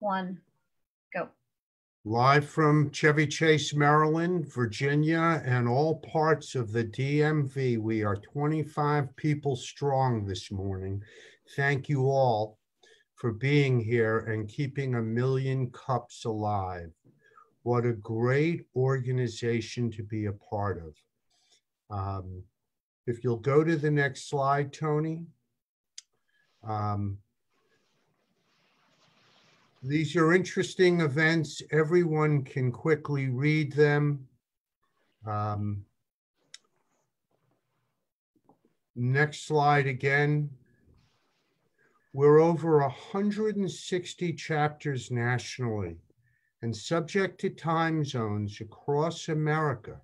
one, go. Live from Chevy Chase, Maryland, Virginia, and all parts of the DMV, we are 25 people strong this morning. Thank you all for being here and keeping 1Million Cups alive. What a great organization to be a part of. If you'll go to the next slide, Tony. These are interesting events. Everyone can quickly read them. Next slide again. We're over 160 chapters nationally and subject to time zones across America.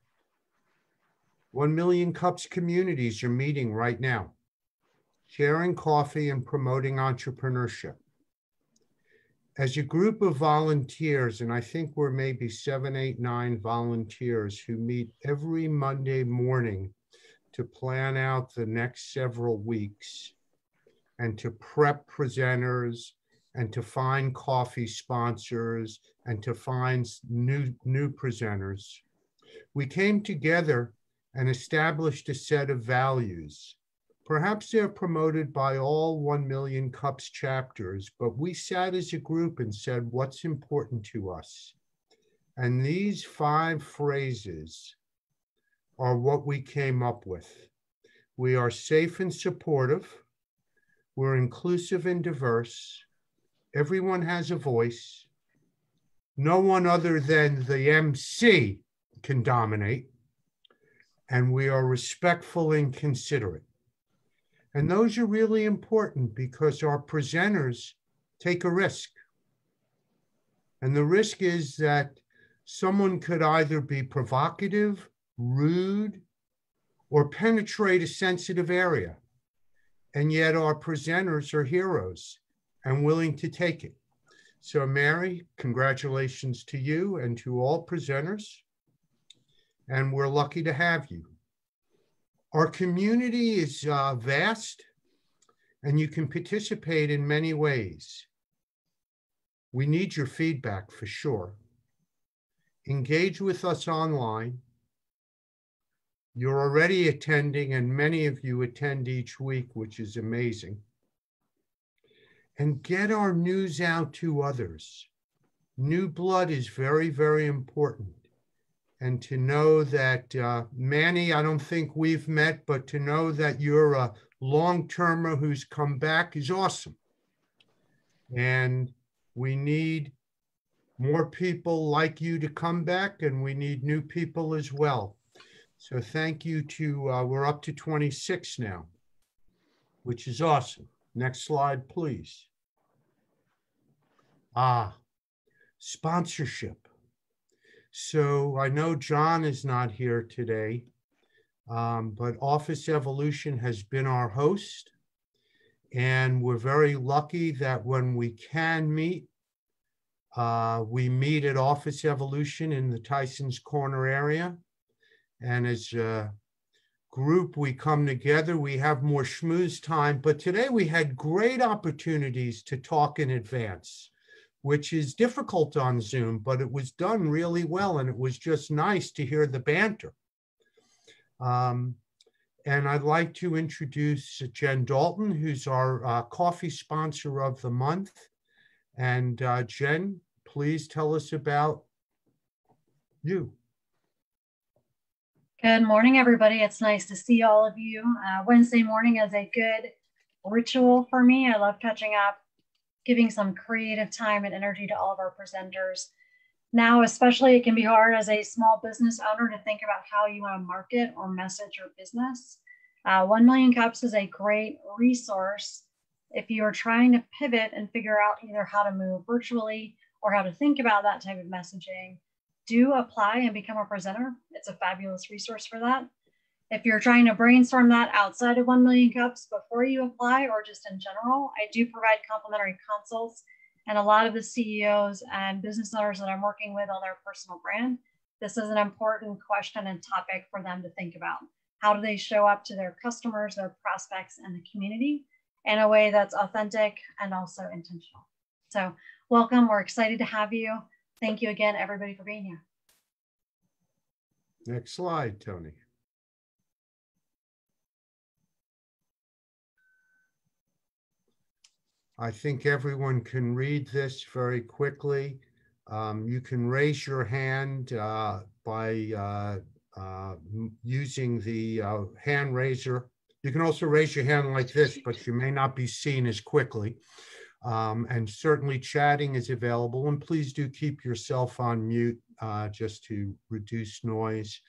1Million Cups communities are meeting right now, sharing coffee and promoting entrepreneurship. As a group of volunteers, and I think we're maybe 7, 8, 9 volunteers who meet every Monday morning to plan out the next several weeks and to prep presenters and to find coffee sponsors and to find new presenters. We came together and established a set of values. Perhaps they're promoted by all 1Million Cups chapters, but we sat as a group and said, what's important to us? And these 5 phrases are what we came up with. We are safe and supportive. We're inclusive and diverse. Everyone has a voice. No one other than the MC can dominate. And we are respectful and considerate. And those are really important because our presenters take a risk. And the risk is that someone could either be provocative, rude, or penetrate a sensitive area. And yet our presenters are heroes and willing to take it. So Mary, congratulations to you and to all presenters. And we're lucky to have you. Our community is vast, and you can participate in many ways. We need your feedback for sure. Engage with us online. You're already attending, and many of you attend each week, which is amazing. And get our news out to others. New blood is very, very important. And to know that, Manny, I don't think we've met, but to know that you're a long-termer who's come back is awesome. And we need more people like you to come back, and we need new people as well. So thank you to, we're up to 26 now, which is awesome. Next slide, please. Sponsorship. So I know John is not here today, but Office Evolution has been our host. And we're very lucky that when we can meet, we meet at Office Evolution in the Tyson's Corner area. And as a group, we come together, we have more schmooze time. But today we had great opportunities to talk in advance, which is difficult on Zoom, but it was done really well. And it was just nice to hear the banter. And I'd like to introduce Jen Dalton, who's our coffee sponsor of the month. And Jen, please tell us about you. Good morning, everybody. It's nice to see all of you. Wednesday morning is a good ritual for me. I love catching up, giving some creative time and energy to all of our presenters. Now, especially, it can be hard as a small business owner to think about how you want to market or message your business. 1Million Cups is a great resource if you are trying to pivot and figure out either how to move virtually or how to think about that type of messaging. Do apply and become a presenter. It's a fabulous resource for that. If you're trying to brainstorm that outside of 1Million Cups before you apply or just in general, I do provide complimentary consults. And a lot of the CEOs and business owners that I'm working with on their personal brand, this is an important question and topic for them to think about. How do they show up to their customers, their prospects, and the community in a way that's authentic and also intentional? So welcome. We're excited to have you. Thank you again, everybody, for being here. Next slide, Tony. I think everyone can read this very quickly. You can raise your hand by using the hand raiser. You can also raise your hand like this, but you may not be seen as quickly. And certainly chatting is available. And please do keep yourself on mute just to reduce noise.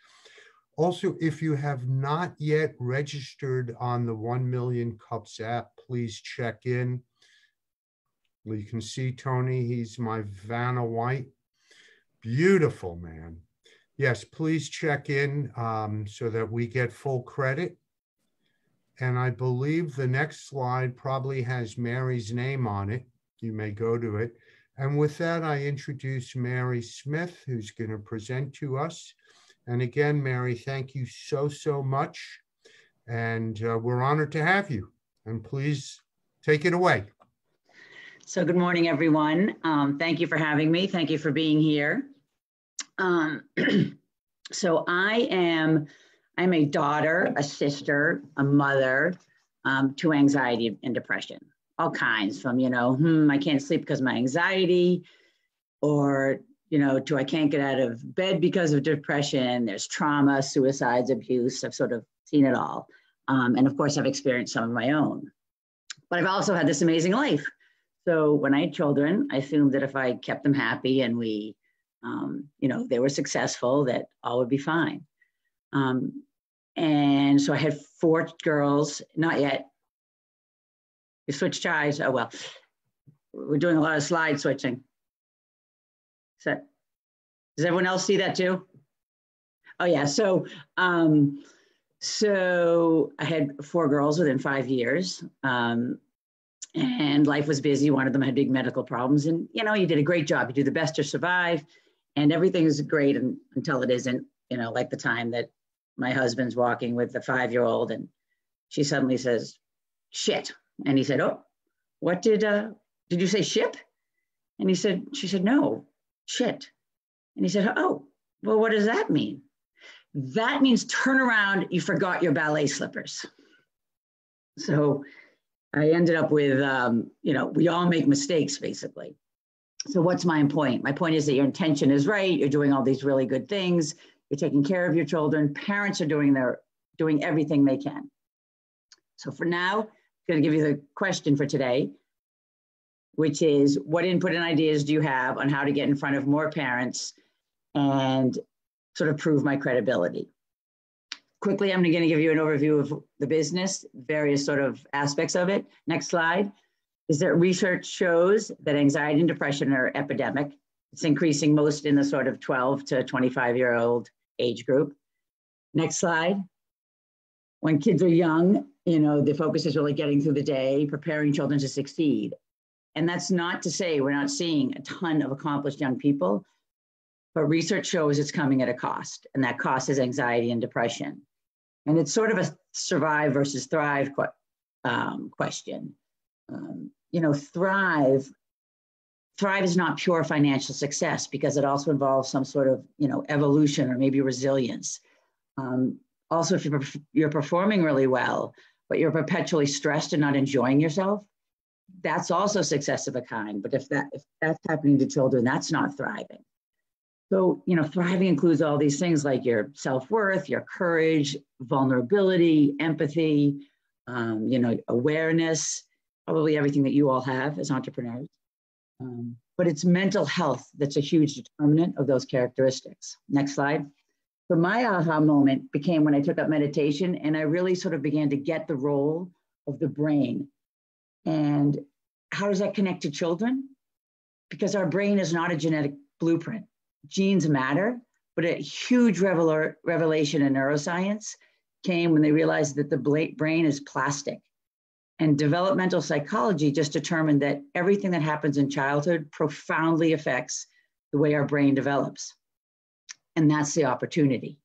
Also, if you have not yet registered on the 1 Million Cups app, please check in. Well, you can see Tony, he's my Vanna White. Beautiful, man. Yes, please check in so that we get full credit. And I believe the next slide probably has Mary's name on it. You may go to it. And with that, I introduce Mary Smith, who's going to present to us. And again, Mary, thank you so, so much. And we're honored to have you. And please take it away. So good morning, everyone. Thank you for having me. Thank you for being here. So I'm a daughter, a sister, a mother to anxiety and depression, all kinds from, I can't sleep because of my anxiety, or, to I can't get out of bed because of depression. There's trauma, suicides, abuse. I've sort of seen it all. And of course, I've experienced some of my own. But I've also had this amazing life. So when I had children, I assumed that if I kept them happy and we, they were successful, that all would be fine. And so I had 4 girls, not yet. We switched ties. Oh, well, we're doing a lot of slide switching. So, does everyone else see that too? Oh yeah, so I had 4 girls within 5 years. And life was busy. One of them had big medical problems. And, you did a great job. You do the best to survive. And everything is great until it isn't, like the time that my husband's walking with the 5-year-old and she suddenly says, shit. And he said, oh, what did you say ship? And she said, no, shit. And he said, oh, well, what does that mean? That means turn around, you forgot your ballet slippers. So I ended up with, we all make mistakes, basically. So what's my point? My point is that your intention is right. You're doing all these really good things. You're taking care of your children. Parents are doing everything they can. So for now, I'm going to give you the question for today, which is, what input and ideas do you have on how to get in front of more parents and sort of prove my credibility? Quickly, I'm going to give you an overview of the business, various sort of aspects of it. Next slide is that research shows that anxiety and depression are epidemic. It's increasing most in the sort of 12 to 25-year-old age group. Next slide. When kids are young, the focus is really getting through the day, preparing children to succeed. And that's not to say we're not seeing a ton of accomplished young people, but research shows it's coming at a cost, and that cost is anxiety and depression. And it's sort of a survive versus thrive question. Thrive is not pure financial success because it also involves some sort of, evolution or maybe resilience. Also, if you're performing really well, but you're perpetually stressed and not enjoying yourself, that's also success of a kind. But if that's happening to children, that's not thriving. So, thriving includes all these things like your self-worth, your courage, vulnerability, empathy, awareness, probably everything that you all have as entrepreneurs. But it's mental health that's a huge determinant of those characteristics. Next slide. So my aha moment became when I took up meditation and I really sort of began to get the role of the brain. And how does that connect to children? Because our brain is not a genetic blueprint. Genes matter, but a huge revelation in neuroscience came when they realized that the brain is plastic. And developmental psychology just determined that everything that happens in childhood profoundly affects the way our brain develops. And that's the opportunity.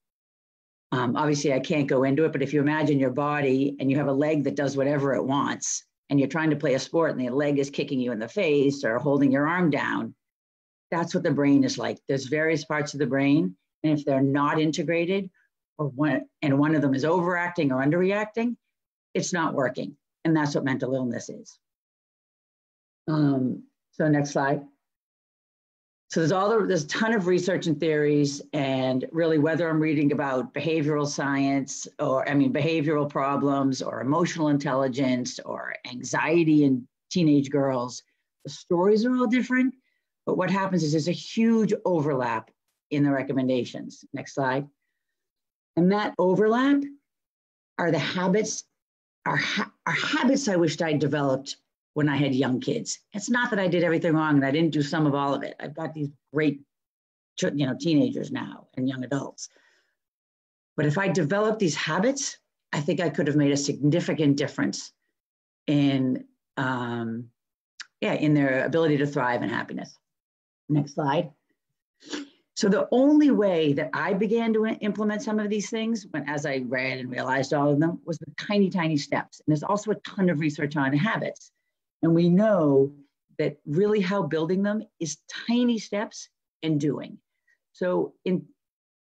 Obviously, I can't go into it, but if you imagine your body and you have a leg that does whatever it wants, and you're trying to play a sport and the leg is kicking you in the face or holding your arm down, that's what the brain is like. There's various parts of the brain, and if they're not integrated, or one of them is overacting or underreacting, it's not working. And that's what mental illness is. So next slide. So there's a ton of research and theories, and really whether I'm reading about behavioral science behavioral problems or emotional intelligence or anxiety in teenage girls, the stories are all different, but what happens is there's a huge overlap in the recommendations. Next slide. And that overlap are the habits, are habits I wished I'd developed when I had young kids. It's not that I did everything wrong and I didn't do some of all of it. I've got these great, teenagers now and young adults. But if I developed these habits, I think I could have made a significant difference in their ability to thrive and happiness. Next slide. So the only way that I began to implement some of these things, as I read and realized all of them, was the tiny, tiny steps. And there's also a ton of research on habits. And we know that really how building them is tiny steps and doing. So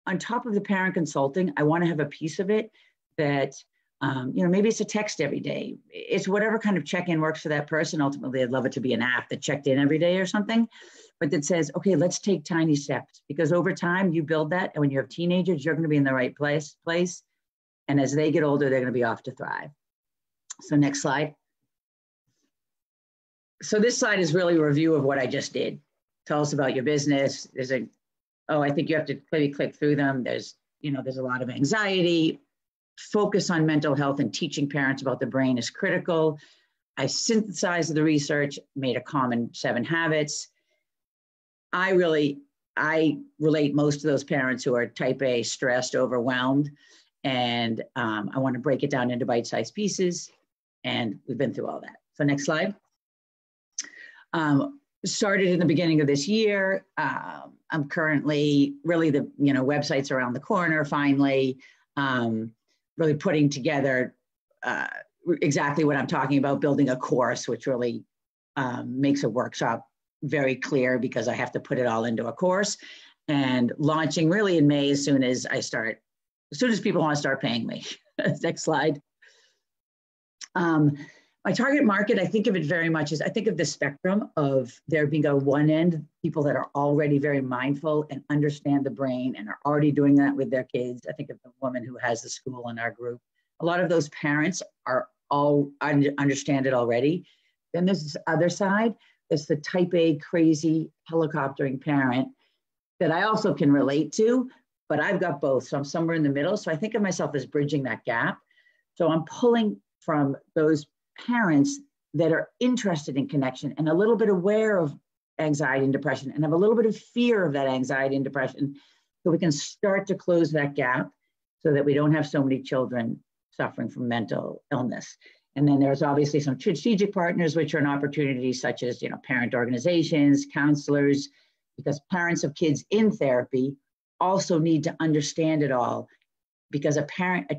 on top of the parent consulting, I want to have a piece of it that, maybe it's a text every day. It's whatever kind of check-in works for that person. Ultimately, I'd love it to be an app that checked in every day or something, but that says, okay, let's take tiny steps, because over time you build that. And when you have teenagers, you're going to be in the right place. And as they get older, they're going to be off to thrive. So next slide. So this slide is really a review of what I just did. Tell us about your business. I think you have to maybe click through them. There's a lot of anxiety. Focus on mental health and teaching parents about the brain is critical. I synthesized the research, made a common 7 habits. I relate most to those parents who are type A, stressed, overwhelmed. And I want to break it down into bite-sized pieces. And we've been through all that. So next slide. Started in the beginning of this year. I'm currently really the website's around the corner finally, really putting together exactly what I'm talking about, building a course, which really makes a workshop very clear because I have to put it all into a course, and launching really in May as soon as people want to start paying me. Next slide. My target market, I think of it very much as, I think of the spectrum of there being on one end, people that are already very mindful and understand the brain and are already doing that with their kids. I think of the woman who has the school in our group. A lot of those parents are all understand it already. Then there's this other side. There's the type A crazy helicoptering parent that I also can relate to, but I've got both. So I'm somewhere in the middle. So I think of myself as bridging that gap. So I'm pulling from those parents that are interested in connection and a little bit aware of anxiety and depression and have a little bit of fear of that anxiety and depression, so we can start to close that gap so that we don't have so many children suffering from mental illness. And then there's obviously some strategic partners, which are an opportunity, such as parent organizations, counselors, because parents of kids in therapy also need to understand it all, because a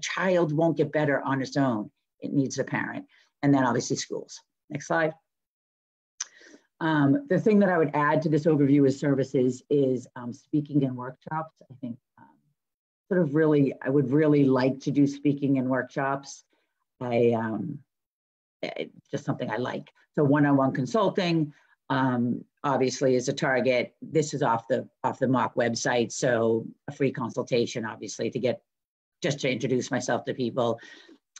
child won't get better on its own. It needs a parent. And then obviously schools. Next slide. The thing that I would add to this overview of services is speaking and workshops. I think I would really like to do speaking and workshops. It's just something I like. So one-on-one consulting obviously is a target. This is off the mock website. So a free consultation, obviously, just to introduce myself to people.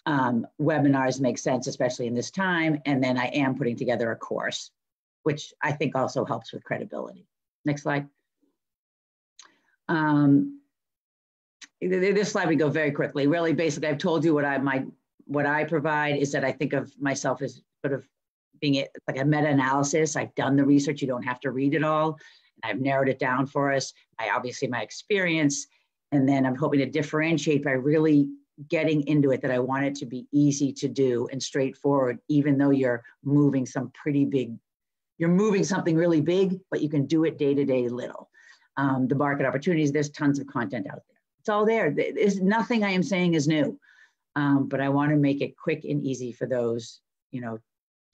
Webinars make sense, especially in this time. And then I am putting together a course, which I think also helps with credibility. Next slide. This slide we go very quickly. Really, basically, I've told you what I provide is that I think of myself as sort of being like a meta-analysis. I've done the research. You don't have to read it all. I've narrowed it down for us. Obviously my experience, and then I'm hoping to differentiate by really getting into it, that I want it to be easy to do and straightforward, even though you're moving something really big, but you can do it day to day little. The market opportunities, there's tons of content out there. It's all there. There's nothing I am saying is new, but I want to make it quick and easy for those,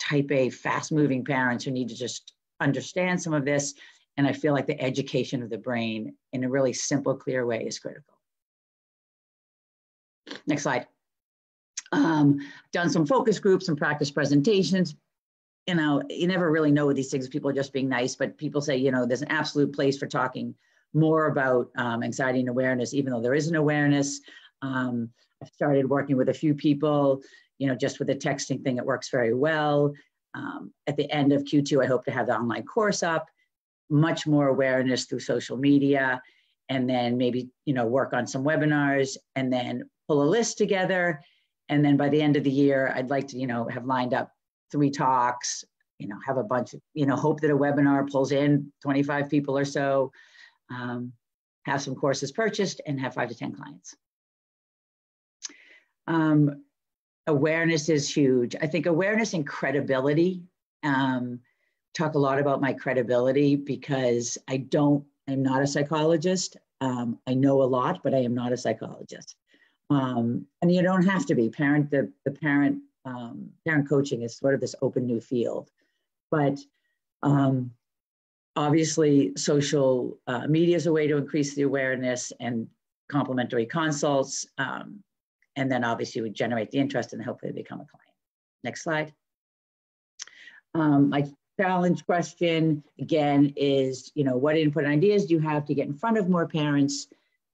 type A, fast-moving parents who need to just understand some of this. And I feel like the education of the brain in a really simple, clear way is critical. Next slide. Done some focus groups and practice presentations. You know, you never really know with these things. People are just being nice, but people say, you know, there's an absolute place for talking more about anxiety and awareness, even though there is an awareness. I've started working with a few people, you know, just with the texting thing, it works very well. At the end of Q2, I hope to have the online course up, much more awareness through social media, and then maybe, you know, work on some webinars and then pull a list together. And then by the end of the year, I'd like to, you know, have lined up 3 talks, you know, have a bunch of, you know, hope that a webinar pulls in 25 people or so, have some courses purchased and have 5 to 10 clients. Awareness is huge. I think awareness and credibility, talk a lot about my credibility because I'm not a psychologist. I know a lot, but I am not a psychologist. And you don't have to be. Parent coaching is sort of this open new field. But obviously, social media is a way to increase the awareness and complimentary consults. And then obviously we generate the interest and hopefully they become a client. Next slide. My challenge question, again, is, you know, what input and ideas do you have to get in front of more parents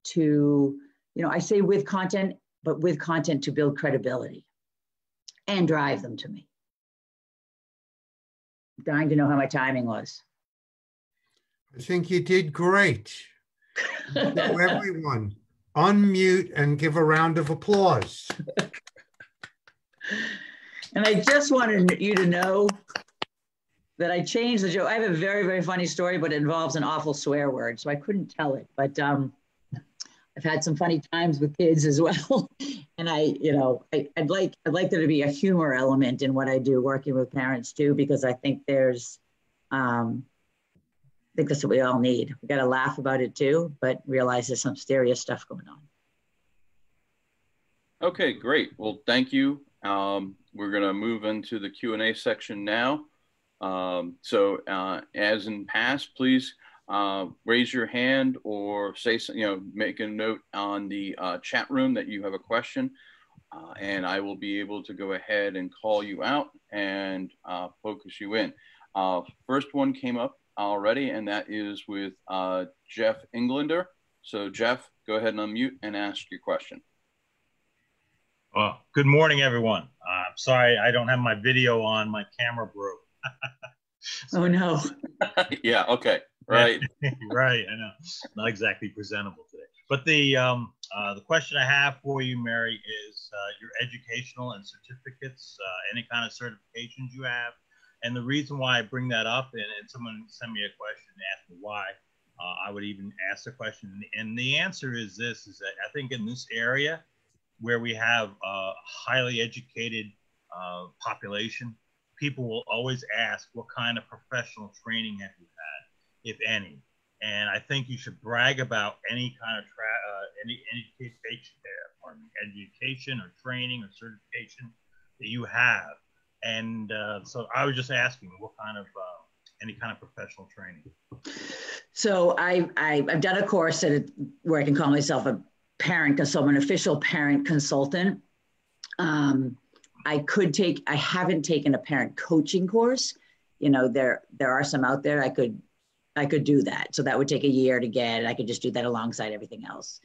to, you know, I say with content, but with content to build credibility and drive them to me. I'm dying to know how my timing was. I think you did great. So everyone, unmute and give a round of applause. And I just wanted you to know that I changed the joke. I have a very, very funny story, but it involves an awful swear word, so I couldn't tell it. But I've had some funny times with kids as well. And I'd like there to be a humor element in what I do, working with parents too, because I think there's, I think that's what we all need. We got to laugh about it too, but realize there's some serious stuff going on. Okay, great. Well, thank you. We're going to move into the Q&A section now. As in past, please raise your hand or say, make a note on the chat room that you have a question, and I will be able to go ahead and call you out and focus you in. First one came up already, and that is with Jeff Englander. So Jeff, go ahead and unmute and ask your question. Well, good morning, everyone. I'm sorry I don't have my video on. My camera broke. Oh, no. Yeah, okay, right. Right, I know. Not exactly presentable today. But the question I have for you, Mary, is your educational and certificates, any kind of certifications you have. And the reason why I bring that up, and someone sent me a question and asked me why, I would even ask the question. And the answer is this, is that I think in this area where we have a highly educated population, people will always ask, what kind of professional training have you had, if any? And I think you should brag about any kind of education or training or certification that you have. And so I was just asking, what kind of any kind of professional training? So I've done a course where I can call myself a parent consultant, an official parent consultant. I haven't taken a parent coaching course. You know, there are some out there. I could do that. So that would take a year to get. I could just do that alongside everything else.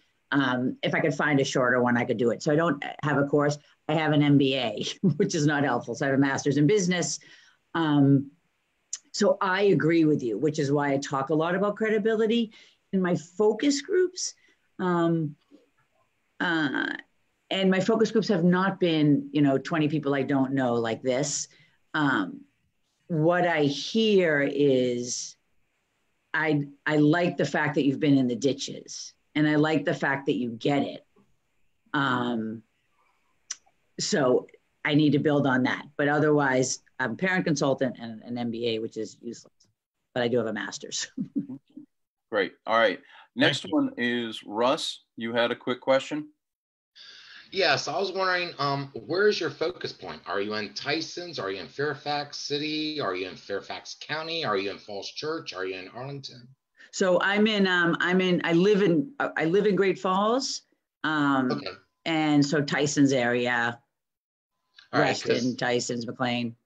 If I could find a shorter one, I could do it. So I don't have a course. I have an MBA, which is not helpful. So I have a master's in business. So I agree with you, which is why I talk a lot about credibility in my focus groups. And my focus groups have not been, 20 people I don't know like this. What I hear is, I like the fact that you've been in the ditches, and I like the fact that you get it. So I need to build on that. But otherwise, I'm a parent consultant and an MBA, which is useless. But I do have a master's. Great. All right. Next one is Russ. You had a quick question? Yes, I was wondering, where is your focus point? Are you in Tysons? Are you in Fairfax City? Are you in Fairfax County? Are you in Falls Church? Are you in Arlington? So I live in Great Falls. Okay. And so Tyson's area, All right, Reston, Tyson's, McLean.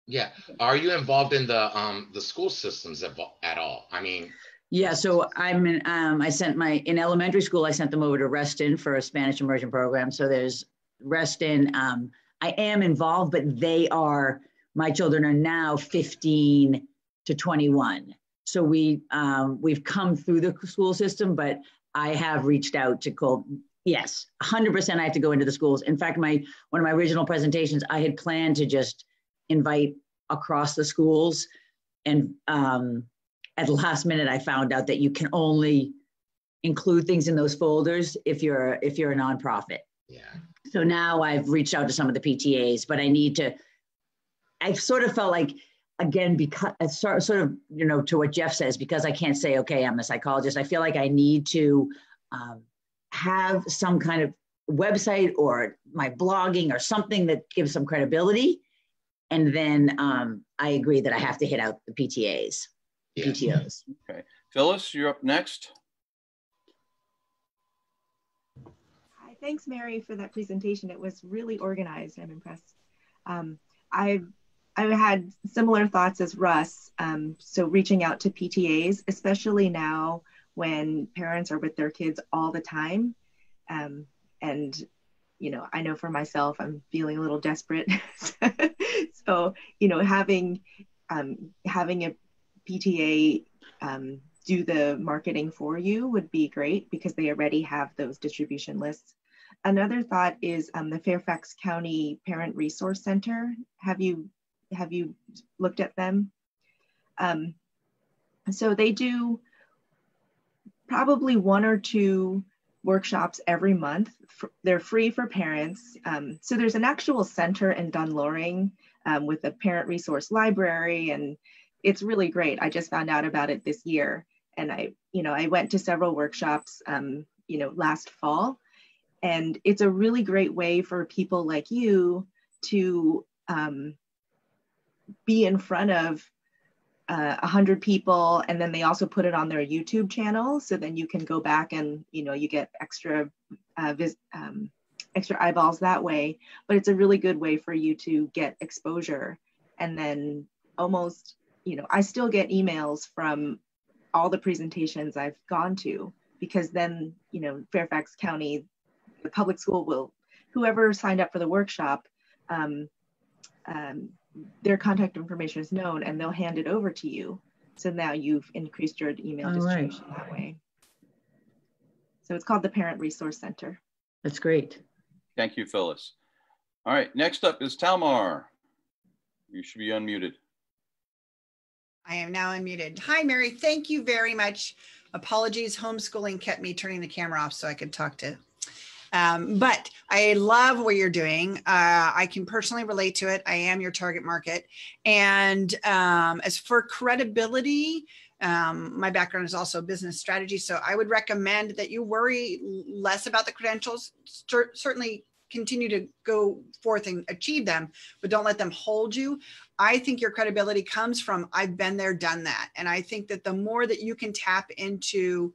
yeah. Are you involved in the school systems at all? I mean, Yeah, so in elementary school, I sent them over to Reston for a Spanish immersion program. So there's Reston. I am involved, but my children are now 15 to 21. So we've come through the school system, but I have reached out to yes, 100% I have to go into the schools. In fact, one of my original presentations, I had planned to just invite across the schools, and at the last minute, I found out that you can only include things in those folders if you're a nonprofit. Yeah. So now I've reached out to some of the PTAs, but I've sort of felt like, again, because sort of, to what Jeff says, because I can't say, okay, I'm a psychologist, I feel like I need to have some kind of website or my blogging or something that gives some credibility. And then I agree that I have to hit out the PTAs. Yes. PTOs. Okay. Phyllis, you're up next. Hi, thanks, Mary, for that presentation. It was really organized. I'm impressed. I had similar thoughts as Russ. So reaching out to PTAs, especially now when parents are with their kids all the time. And, I know for myself, I'm feeling a little desperate. So, having a PTA do the marketing for you would be great, because they already have those distribution lists. Another thought is the Fairfax County Parent Resource Center. Have you looked at them? So they do probably 1 or 2 workshops every month. They're free for parents. So there's an actual center in Dunloring with a parent resource library, and it's really great. I just found out about it this year, and I went to several workshops, last fall, and it's a really great way for people like you to be in front of 100 people, and then they also put it on their YouTube channel, so then you can go back and you get extra eyeballs that way. But it's a really good way for you to get exposure, and then almost I still get emails from all the presentations I've gone to, because then, Fairfax County, the public school whoever signed up for the workshop, their contact information is known, and they'll hand it over to you. So now you've increased your email distribution that way. So it's called the Parent Resource Center. That's great. Thank you, Phyllis. All right, next up is Talmar. You should be unmuted. I am now unmuted. Hi, Mary. Thank you very much. Apologies, homeschooling kept me turning the camera off so I could talk to. But I love what you're doing. I can personally relate to it. I am your target market. And as for credibility, my background is also business strategy. So I would recommend that you worry less about the credentials. Certainly continue to go forth and achieve them, but don't let them hold you. I think your credibility comes from, I've been there, done that. And I think that the more that you can tap into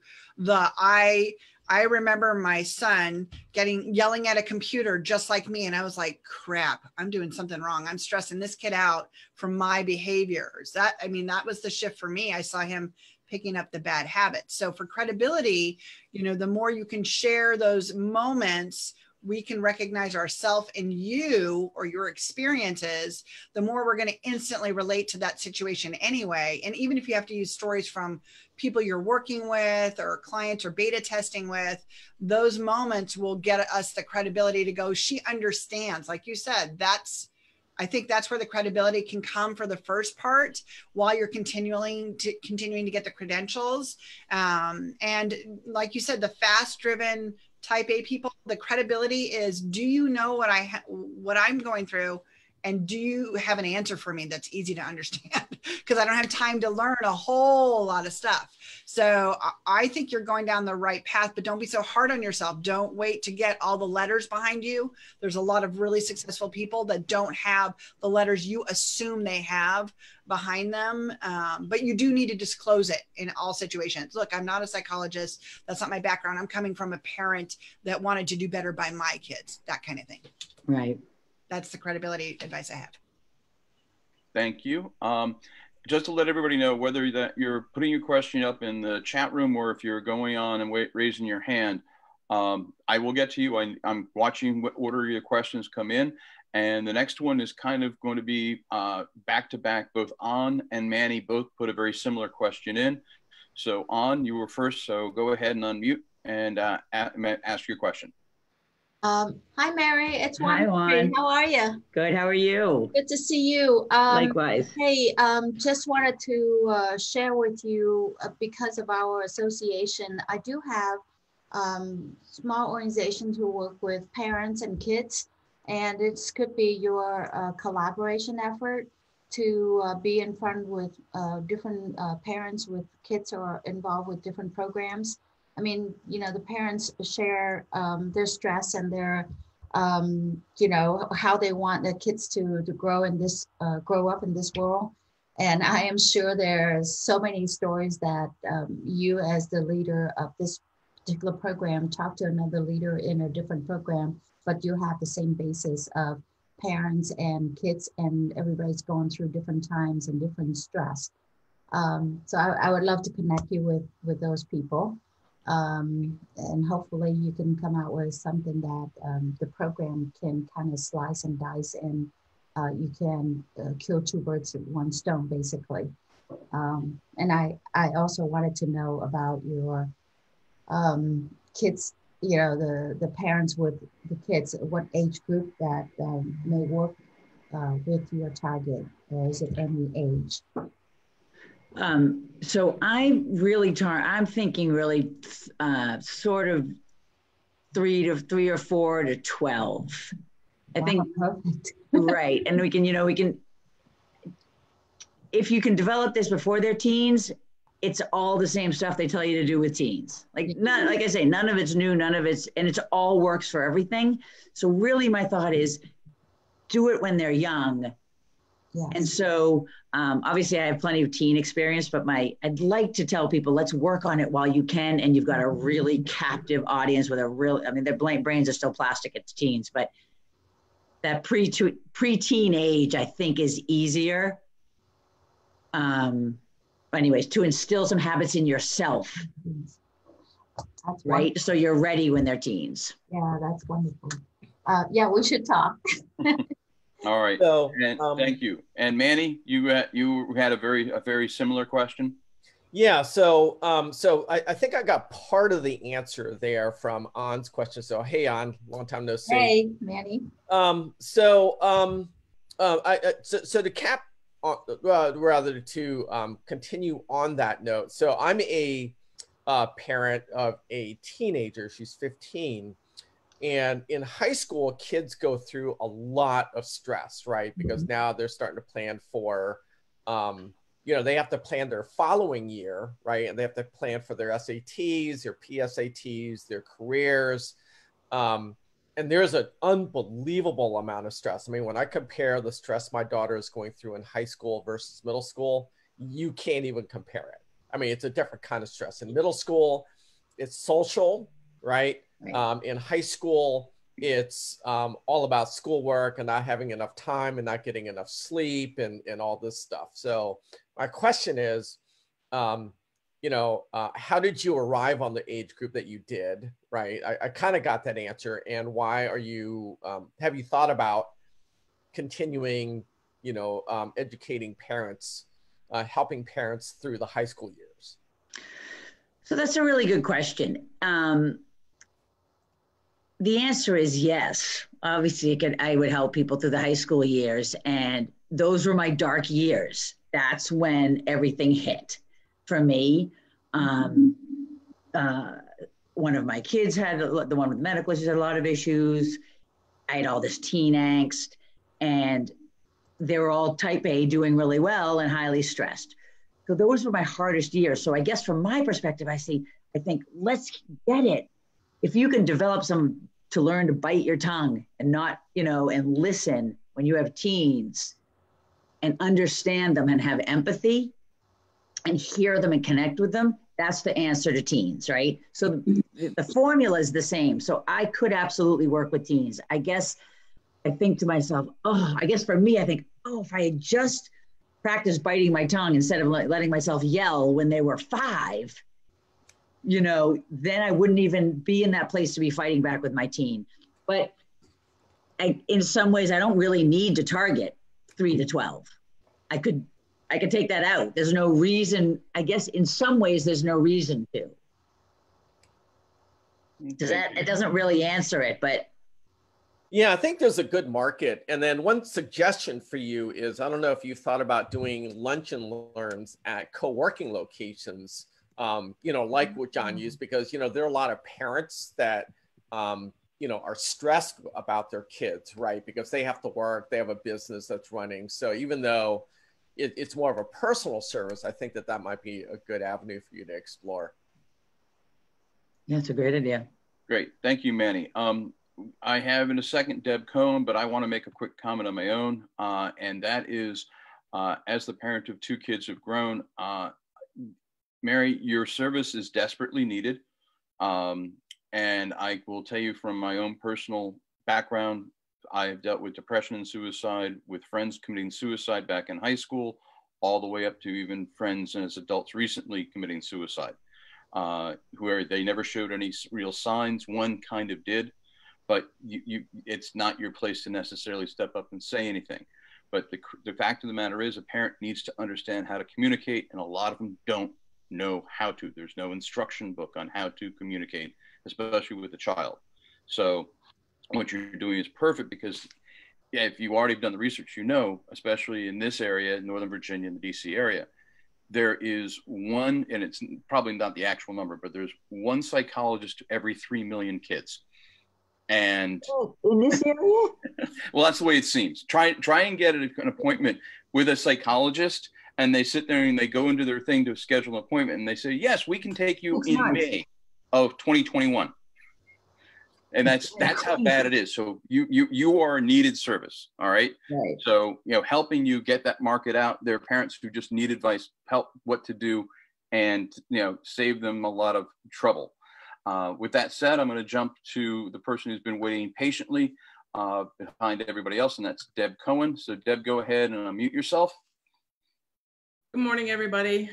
I remember my son yelling at a computer just like me. And I was like, crap, I'm doing something wrong. I'm stressing this kid out from my behaviors. That was the shift for me. I saw him picking up the bad habits. So for credibility, the more you can share those moments, we can recognize ourselves in you or your experiences, the more we're going to instantly relate to that situation anyway. And even if you have to use stories from people you're working with or clients or beta testing with, those moments will get us the credibility to go, she understands. Like you said, I think that's where the credibility can come for the first part while you're continuing to get the credentials. And like you said, the fast-driven type A people, the credibility is, do you know what I'm going through? And do you have an answer for me that's easy to understand? Because I don't have time to learn a whole lot of stuff. So I think you're going down the right path, but don't be so hard on yourself. Don't wait to get all the letters behind you. There's a lot of really successful people that don't have the letters you assume they have behind them. But you do need to disclose it in all situations. Look, I'm not a psychologist. That's not my background. I'm coming from a parent that wanted to do better by my kids, that kind of thing. Right. That's the credibility advice I have. Thank you. Just to let everybody know, whether that you're putting your question up in the chat room or if you're going on and raising your hand, I will get to you. I'm watching what order your questions come in. And the next one is kind of going to be back to back. Both An and Manny both put a very similar question in. So An, you were first, so go ahead and unmute and ask your question. Hi, Mary. It's Hi, Juan. How are you? Good. How are you? Good to see you. Likewise. Hey, just wanted to share with you because of our association, I do have small organizations who work with parents and kids, and it could be your collaboration effort to be in front with different parents with kids who are involved with different programs. I mean, you know, the parents share their stress and their, you know, how they want their kids to grow in this, grow up in this world. And I am sure there's so many stories that you as the leader of this particular program talk to another leader in a different program, but you have the same basis of parents and kids, and everybody's going through different times and different stress. So I would love to connect you with those people. And hopefully you can come out with something that the program can kind of slice and dice, and you can kill two birds with one stone, basically. And I also wanted to know about your kids, you know, the parents with the kids, what age group that may work with your target, or is it any age? So I'm thinking really sort of 3 or 4 to 12. I think, Perfect. right. And we can, if you can develop this before they're teens, it's all the same stuff they tell you to do with teens. Like I say, none of it's new, and it's all works for everything. So really my thought is do it when they're young. Yes. And so obviously I have plenty of teen experience, but I'd like to tell people, let's work on it while you can. And you've got a really captive audience with their brains are still plastic at teens, but that pre-teen age, I think, is easier. Anyways, to instill some habits in yourself, That's right? wonderful. So you're ready when they're teens. Yeah, that's wonderful. Yeah, we should talk. All right. So, and thank you. And Manny, you had a very similar question. Yeah. So I think I got part of the answer there from An's question. So hey, An, long time no see. Hey, Manny. So to cap, rather to continue on that note. So I'm a parent of a teenager. She's 15. And in high school, kids go through a lot of stress, right? Because now they're starting to plan for, they have to plan their following year, right? And they have to plan for their SATs, their PSATs, their careers. And there's an unbelievable amount of stress. I mean, when I compare the stress my daughter is going through in high school versus middle school, you can't even compare it. I mean, it's a different kind of stress. In middle school, it's social, right? In high school, it's all about schoolwork and not having enough time and not getting enough sleep and all this stuff. So my question is, how did you arrive on the age group that you did, right? I kind of got that answer. And why are you, have you thought about continuing, educating parents, helping parents through the high school years? So that's a really good question. The answer is yes. Obviously, I would help people through the high school years. And those were my dark years. That's when everything hit for me. One of my kids the one with medical issues, had a lot of issues. I had all this teen angst. And they were all type A, doing really well and highly stressed. So those were my hardest years. So I guess from my perspective, I think, let's get it. If you can develop to learn to bite your tongue and not, and listen when you have teens and understand them and have empathy and hear them and connect with them, that's the answer to teens, right? So the formula is the same. So I could absolutely work with teens. I guess I think to myself, I guess for me, I think, if I had just practiced biting my tongue instead of letting myself yell when they were 5, then I wouldn't even be in that place to be fighting back with my teen. But in some ways, I don't really need to target 3 to 12. I could take that out. There's no reason, I guess in some ways, there's no reason to. It doesn't really answer it, but. Yeah, I think there's a good market. And then one suggestion for you is, I don't know if you've thought about doing lunch and learns at co-working locations, like what John used, because, there are a lot of parents that, are stressed about their kids, right? Because they have to work, they have a business that's running. So even though it's more of a personal service, I think that might be a good avenue for you to explore. Yeah, it's a great idea. Great. Thank you, Manny. I have in a second Deb Cohen, but I want to make a quick comment on my own. And that is, as the parent of 2 kids who've grown, Mary, your service is desperately needed. And I will tell you from my own personal background, I have dealt with depression and suicide, with friends committing suicide back in high school, all the way up to even friends as adults recently committing suicide, where they never showed any real signs. One kind of did. But it's not your place to necessarily step up and say anything. But the fact of the matter is, a parent needs to understand how to communicate, and a lot of them don't know how to. There's no instruction book on how to communicate, especially with a child. So what you're doing is perfect, because if you've already done the research, especially in this area, Northern Virginia and the DC area, there is one, and it's probably not the actual number, but there's one psychologist to every 3 million kids. And in this area, well, that's the way it seems. Try and get an appointment with a psychologist, and they sit there and they go into their thing to schedule an appointment, and they say, yes, we can take you in May of 2021. And that's how bad it is. So you are a needed service. All right. Right. So, helping you get that market out. There are parents who just need advice, help what to do, and, save them a lot of trouble. With that said, I'm going to jump to the person who's been waiting patiently behind everybody else, and that's Deb Cohen. So Deb, go ahead and unmute yourself. Good morning, everybody.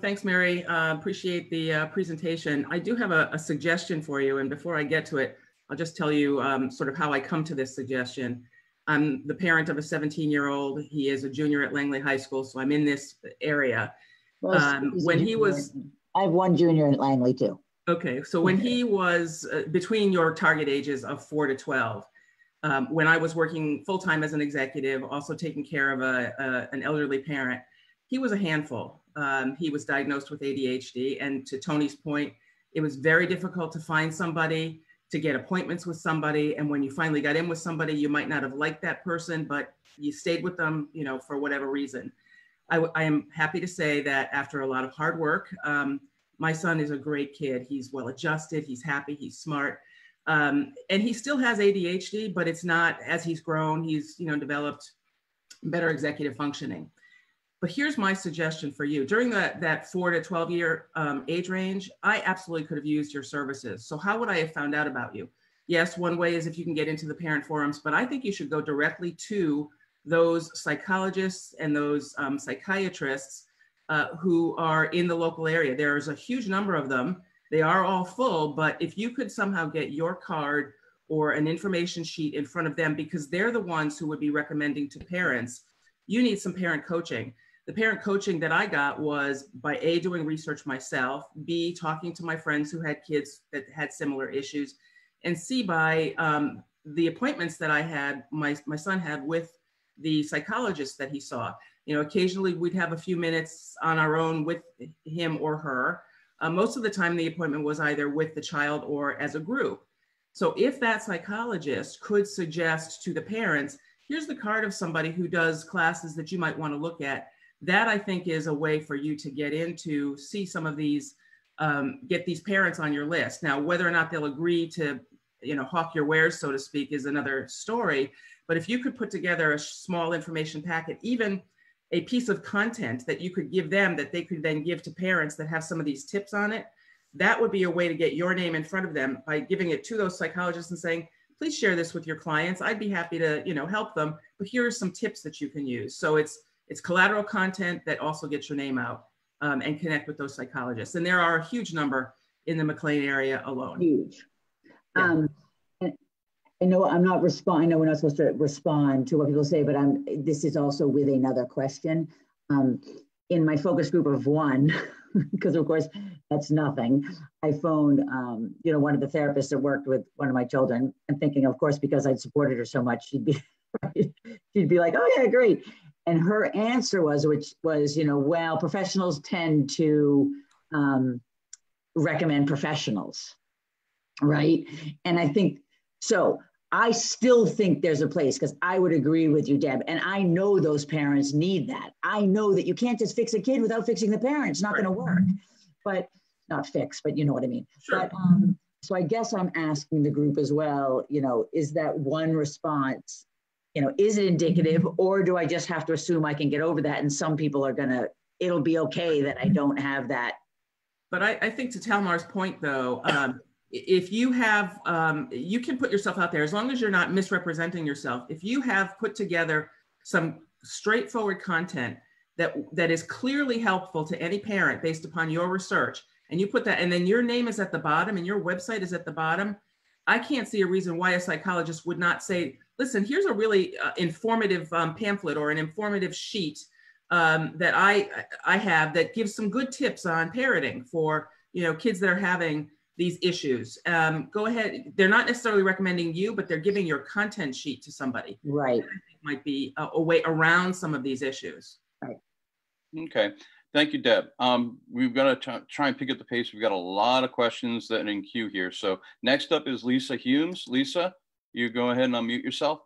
Thanks, Mary. Appreciate the presentation. I do have a suggestion for you, and before I get to it, I'll just tell you sort of how I come to this suggestion. I'm the parent of a 17-year-old. He is a junior at Langley High School, so I'm in this area. When he was... I have one junior at Langley too. Okay, so when he was between your target ages of 4 to 12, when I was working full-time as an executive, also taking care of an elderly parent, he was a handful. He was diagnosed with ADHD, and to Tony's point, it was very difficult to find somebody, to get appointments with somebody, and when you finally got in with somebody, you might not have liked that person, but you stayed with them, for whatever reason. I am happy to say that after a lot of hard work, my son is a great kid. He's well-adjusted, he's happy, he's smart. And he still has ADHD, but it's not, as he's grown, he's developed better executive functioning. But here's my suggestion for you. During that 4 to 12 year age range, I absolutely could have used your services. So how would I have found out about you? Yes, one way is if you can get into the parent forums, but I think you should go directly to those psychologists and those psychiatrists who are in the local area. There's a huge number of them. They are all full, but if you could somehow get your card or an information sheet in front of them, because they're the ones who would be recommending to parents, you need some parent coaching. The parent coaching that I got was by A, doing research myself, B, talking to my friends who had kids that had similar issues, and C, by the appointments that I had, my son had with the psychologist that he saw. Occasionally we'd have a few minutes on our own with him or her. Most of the time the appointment was either with the child or as a group. So if that psychologist could suggest to the parents, here's the card of somebody who does classes that you might want to look at. That I think is a way for you to get into, see some of these, get these parents on your list. Now, whether or not they'll agree to, hawk your wares, so to speak, is another story. But if you could put together a small information packet, even a piece of content that you could give them that they could then give to parents that have some of these tips on it, that would be a way to get your name in front of them by giving it to those psychologists and saying, please share this with your clients. I'd be happy to, help them, but here are some tips that you can use. So it's collateral content that also gets your name out and connect with those psychologists. And there are a huge number in the McLean area alone. Huge. Yeah. I know I know we're not supposed to respond to what people say, but this is also with another question. In my focus group of one, because of course that's nothing, I phoned one of the therapists that worked with one of my children, and thinking, of course, because I'd supported her so much, she'd be like, oh yeah, great. And her answer was, well, professionals tend to recommend professionals, right? And I think, so I still think there's a place, because I would agree with you, Deb. And I know those parents need that. I know that you can't just fix a kid without fixing the parent. It's not going to work, but not fix, but you know what I mean. Sure. But, so I guess I'm asking the group as well, is that one response, is it indicative, or do I just have to assume I can get over that? And some people are it'll be okay that I don't have that. But I think to Talmar's point though, if you have, you can put yourself out there as long as you're not misrepresenting yourself. If you have put together some straightforward content that is clearly helpful to any parent based upon your research, and you put that, and then your name is at the bottom and your website is at the bottom, I can't see a reason why a psychologist would not say, listen, here's a really informative pamphlet or an informative sheet that I have that gives some good tips on parenting for kids that are having these issues. Go ahead. They're not necessarily recommending you, but they're giving your content sheet to somebody. Right. That I think might be a way around some of these issues. Right. Okay. Thank you, Deb. We've got to try and pick up the pace. We've got a lot of questions that are in queue here. So next up is Lisa Humes. Lisa, you go ahead and unmute yourself.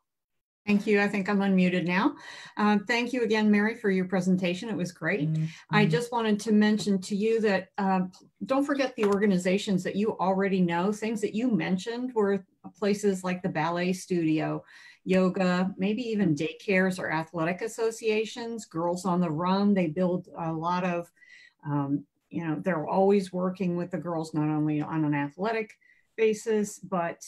Thank you. I think I'm unmuted now. Thank you again, Mary, for your presentation. It was great. I just wanted to mention to you that don't forget the organizations that you already know. Things that you mentioned were places like the ballet studio, yoga, maybe even daycares or athletic associations, Girls on the Run. They build a lot of, they're always working with the girls, not only on an athletic basis, but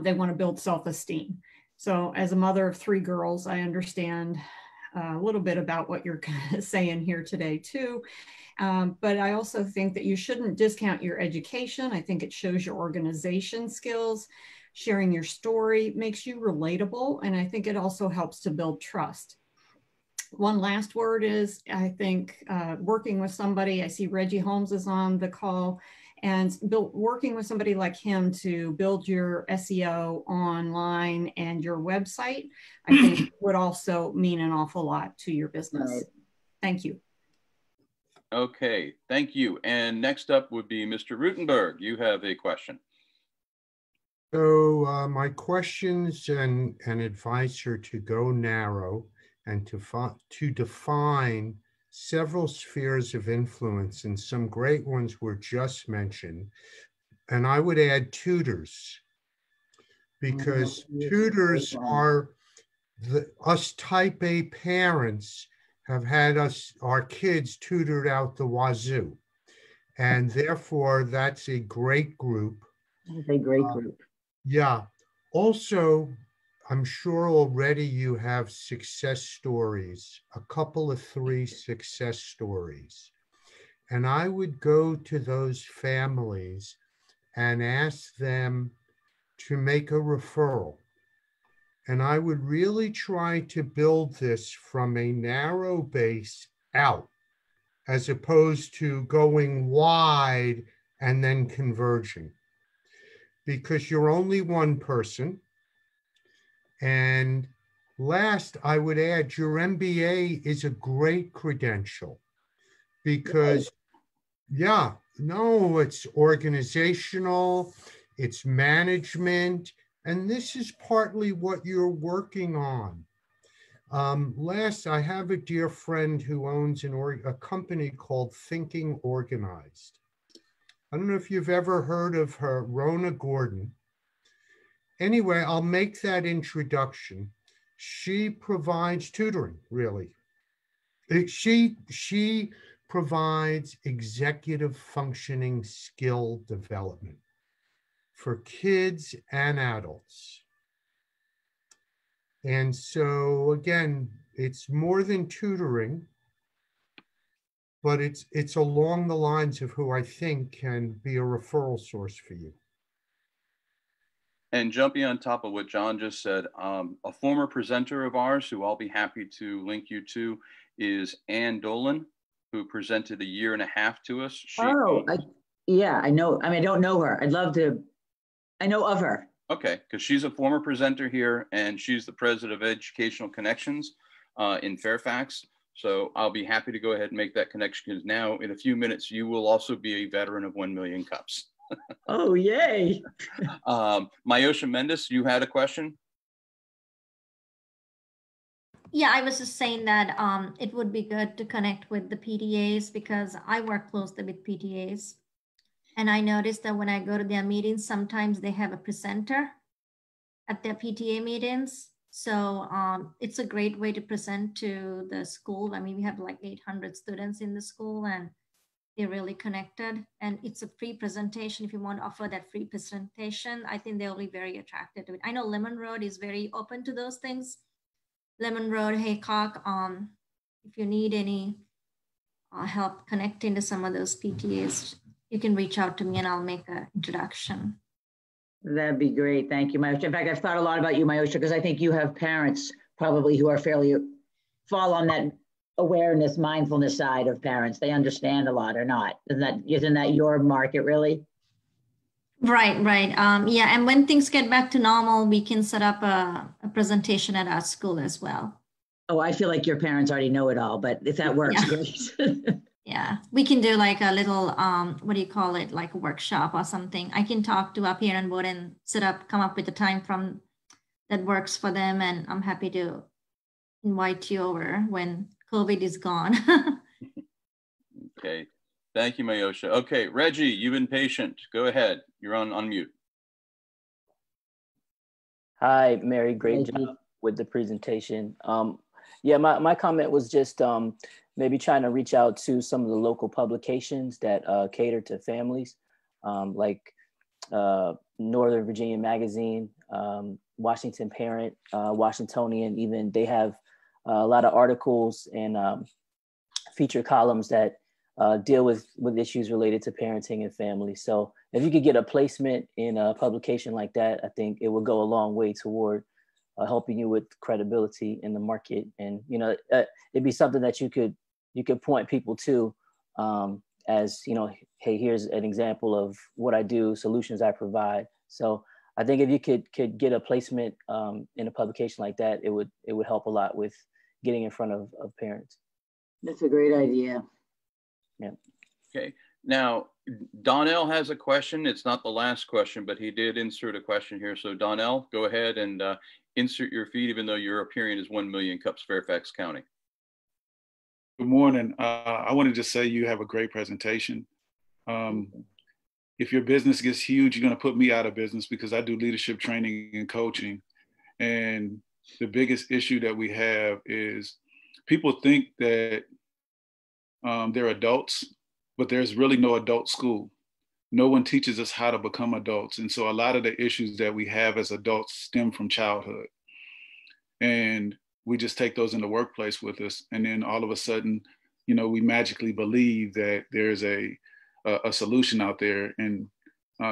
they want to build self-esteem. So as a mother of 3 girls, I understand a little bit about what you're saying here today too. But I also think that you shouldn't discount your education. I think it shows your organization skills. Sharing your story makes you relatable. And I think it also helps to build trust. One last word is, I think working with somebody, I see Reggie Holmes is on the call, and working with somebody like him to build your SEO online and your website, I think would also mean an awful lot to your business. Right. Thank you. Okay, thank you. And next up would be Mr. Rutenberg. You have a question. So my questions and advice are to go narrow and to define several spheres of influence, and some great ones were just mentioned. And I would add tutors, because tutors are us type A parents have had our kids tutored out the wazoo. And therefore that's a great group. That's a great group. Yeah. Also, I'm sure already you have success stories, a couple of 3 success stories. And I would go to those families and ask them to make a referral. And I would really try to build this from a narrow base out, as opposed to going wide and then converging. Because you're only one person. And last, I would add your MBA is a great credential, because, it's organizational, it's management, And this is partly what you're working on. Last, I have a dear friend who owns a company called Thinking Organized. I don't know if you've ever heard of her, Rona Gordon. Anyway, I'll make that introduction. She provides tutoring, really. She provides executive functioning skill development for kids and adults. And so again, it's more than tutoring, but it's along the lines of who I think can be a referral source for you. And jumping on top of what John just said, a former presenter of ours, who I'll be happy to link you to, is Ann Dolan, who presented 1.5 years to us. Yeah, I know. I mean, I don't know her. I'd love to. I know of her. Okay, because she's a former presenter here, and she's the president of Educational Connections in Fairfax. So I'll be happy to go ahead and make that connection, because now in a few minutes, you will also be a veteran of 1 Million Cups. Oh, yay. Mayosha Mendes, you had a question? Yeah, I was just saying that it would be good to connect with the PTAs, because I work closely with PTAs. And I noticed that when I go to their meetings, sometimes they have a presenter at their PTA meetings. So it's a great way to present to the school. I mean, we have like 800 students in the school, and they're really connected. And it's a free presentation. If you want to offer that free presentation, I think they'll be very attracted to it. I know Lemon Road is very open to those things. Lemon Road, Haycock, if you need any help connecting to some of those PTAs, you can reach out to me and I'll make an introduction. That'd be great. Thank you, Mayosha. In fact, I've thought a lot about you, Mayosha, because I think you have parents probably who are fall on that awareness, mindfulness side of parents. They understand a lot or not. Isn't that your market, really? Right. Yeah, and when things get back to normal, we can set up a presentation at our school as well. Oh, I feel like your parents already know it all, but if that works, great. Yeah, we can do like a little, what do you call it? Like a workshop or something. I can talk to our parent board and come up with a time that works for them. And I'm happy to invite you over when COVID is gone. Okay. Thank you, Mayosha. Okay, Reggie, you've been patient. Go ahead. You're on mute. Hi, Mary. Great job with the presentation. Yeah, my comment was just maybe trying to reach out to some of the local publications that cater to families, like Northern Virginia Magazine, Washington Parent, Washingtonian, even. They have a lot of articles and feature columns that deal with issues related to parenting and family. So if you could get a placement in a publication like that, I think it would go a long way toward helping you with credibility in the market. And it'd be something that you could point people to as, hey, here's an example of what I do, solutions I provide. So I think if you could get a placement in a publication like that, it would help a lot with getting in front of parents. That's a great idea. Yeah. Okay. Now, Donnell has a question. It's not the last question, but he did insert a question here. So Donnell, go ahead and insert your feed, even though you're appearing as 1 Million Cups Fairfax County. Good morning. I wanted to say you have a great presentation. If your business gets huge, you're going to put me out of business, because I do leadership training and coaching. And the biggest issue that we have is people think that they're adults, but there's really no adult school. No one teaches us how to become adults. And so a lot of the issues that we have as adults stem from childhood. And we just take those in the workplace with us. And then all of a sudden, we magically believe that there's a solution out there, and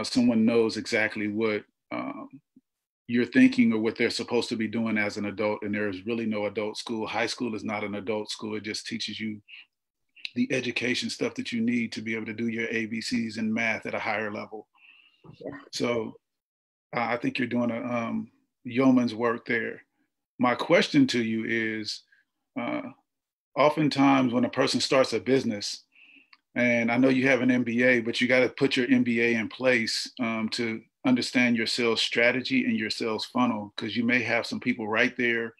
someone knows exactly what you're thinking or what they're supposed to be doing as an adult. And there is really no adult school. High school is not an adult school. It just teaches you the education stuff that you need to be able to do your ABCs and math at a higher level. Yeah. So I think you're doing a yeoman's work there. My question to you is, oftentimes when a person starts a business, and I know you have an MBA, but you got to put your MBA in place to understand your sales strategy and your sales funnel, because you may have some people right there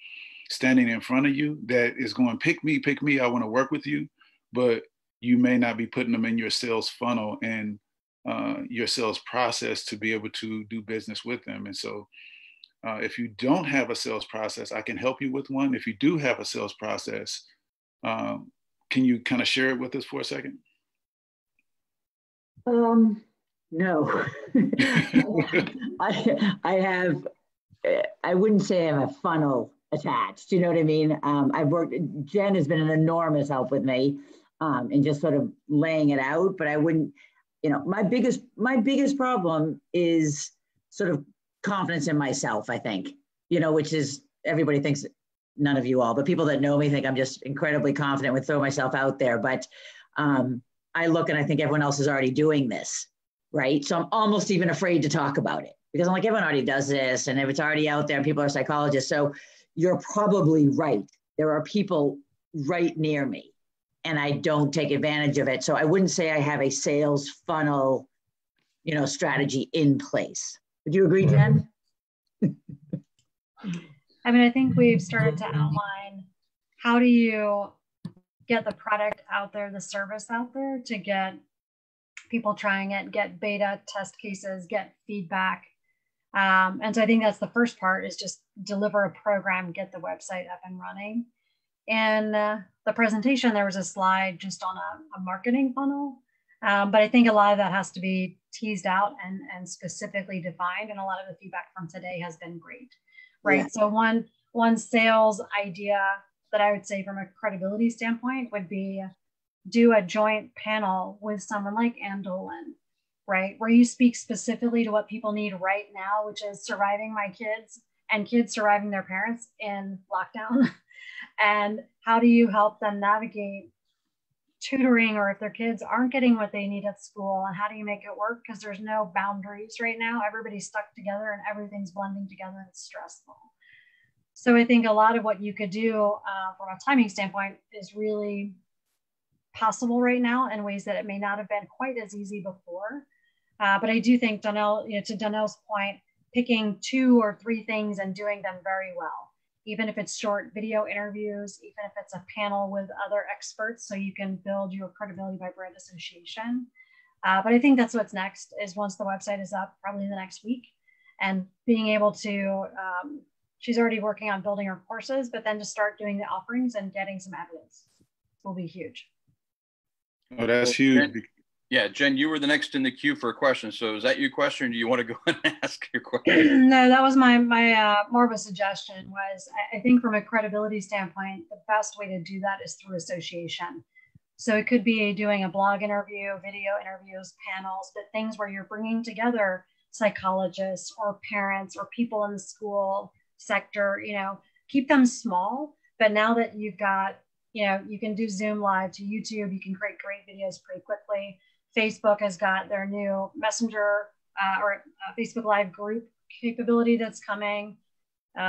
standing in front of you that is going, pick me, I want to work with you, but you may not be putting them in your sales funnel and your sales process to be able to do business with them. And so if you don't have a sales process, I can help you with one. If you do have a sales process, can you kind of share it with us for a second? No. I wouldn't say I have a funnel attached. You know what I mean? Jen has been an enormous help with me in just sort of laying it out, but I wouldn't, my biggest problem is sort of confidence in myself, I think, which is, everybody thinks, none of you all, but people that know me think I'm just incredibly confident, would throw myself out there. But I look and I think everyone else is already doing this, right? So I'm almost even afraid to talk about it because I'm like, everyone already does this. And if it's already out there and people are psychologists, so you're probably right. There are people right near me and I don't take advantage of it. So I wouldn't say I have a sales funnel, strategy in place. Would you agree, Jen? I mean, I think we've started to outline how do you get the product out there, the service out there, to get people trying it, get beta test cases, get feedback. And so I think that's the first part, is just deliver a program, get the website up and running. And the presentation, there was a slide just on a marketing funnel. But I think a lot of that has to be teased out and specifically defined. And a lot of the feedback from today has been great, right? Yeah. So one sales idea that I would say from a credibility standpoint would be do a joint panel with someone like Andolan, right? Where you speak specifically to what people need right now, which is surviving my kids and kids surviving their parents in lockdown. And how do you help them navigate tutoring, or if their kids aren't getting what they need at school, and how do you make it work? Because there's no boundaries right now. Everybody's stuck together and everything's blending together and it's stressful. So I think a lot of what you could do from a timing standpoint is really possible right now in ways that it may not have been quite as easy before. But I do think, Donnell, to Donnell's point, picking 2 or 3 things and doing them very well, even if it's short video interviews, even if it's a panel with other experts, so you can build your credibility by brand association. But I think that's what's next, is once the website is up, probably the next week, and being able to, she's already working on building her courses, but then to start doing the offerings and getting some evidence will be huge. Oh, that's huge. Yeah, Jen, you were the next in the queue for a question. So is that your question, or do you want to go and ask your question? No, that was my more of a suggestion. Was I think from a credibility standpoint, the best way to do that is through association. So it could be doing a blog interview, video interviews, panels, but things where you're bringing together psychologists or parents or people in the school sector, keep them small. But now that you've got, you can do Zoom live to YouTube, you can create great videos pretty quickly. Facebook has got their new Messenger or Facebook Live group capability that's coming.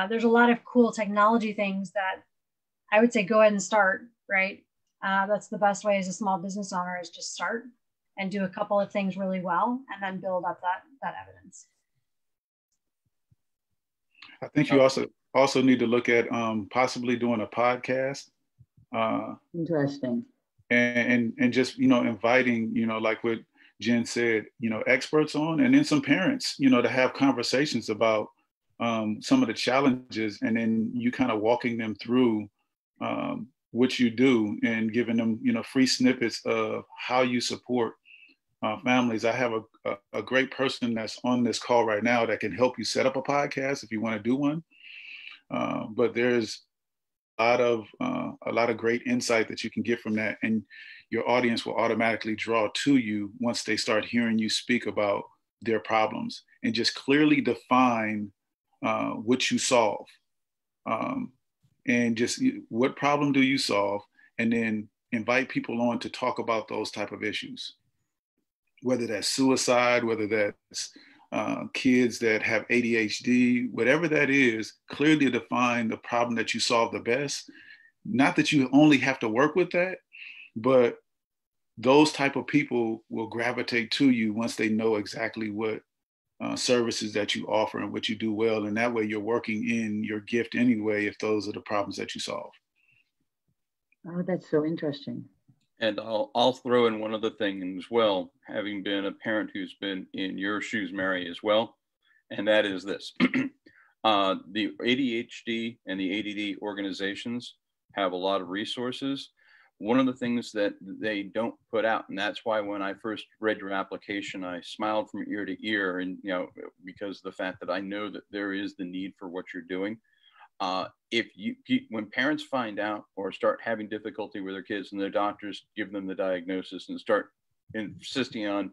There's a lot of cool technology things that I would say go ahead and start, right? That's the best way as a small business owner, is just start and do a couple of things really well and then build up that evidence. I think you also need to look at possibly doing a podcast. Interesting. And just, inviting, like what Jen said, experts on, and then some parents, to have conversations about some of the challenges, and then you kind of walking them through what you do and giving them, free snippets of how you support families. I have a great person that's on this call right now that can help you set up a podcast if you want to do one. But there's a lot of great insight that you can get from that, and your audience will automatically draw to you once they start hearing you speak about their problems, and just clearly define what you solve, and just what problem do you solve, and then invite people on to talk about those type of issues, whether that's suicide, whether that's kids that have ADHD, whatever that is. Clearly define the problem that you solve the best. Not that you only have to work with that, but those type of people will gravitate to you once they know exactly what services that you offer and what you do well. And that way you're working in your gift anyway, if those are the problems that you solve. Oh, that's so interesting. And I'll throw in one other thing as well, having been a parent who's been in your shoes, Mary, as well. And that is this. The ADHD and the ADD organizations have a lot of resources. One of the things that they don't put out, and that's why when I first read your application, I smiled from ear to ear, and because of the fact that I know that there is the need for what you're doing. When parents find out or start having difficulty with their kids and their doctors give them the diagnosis and start insisting on,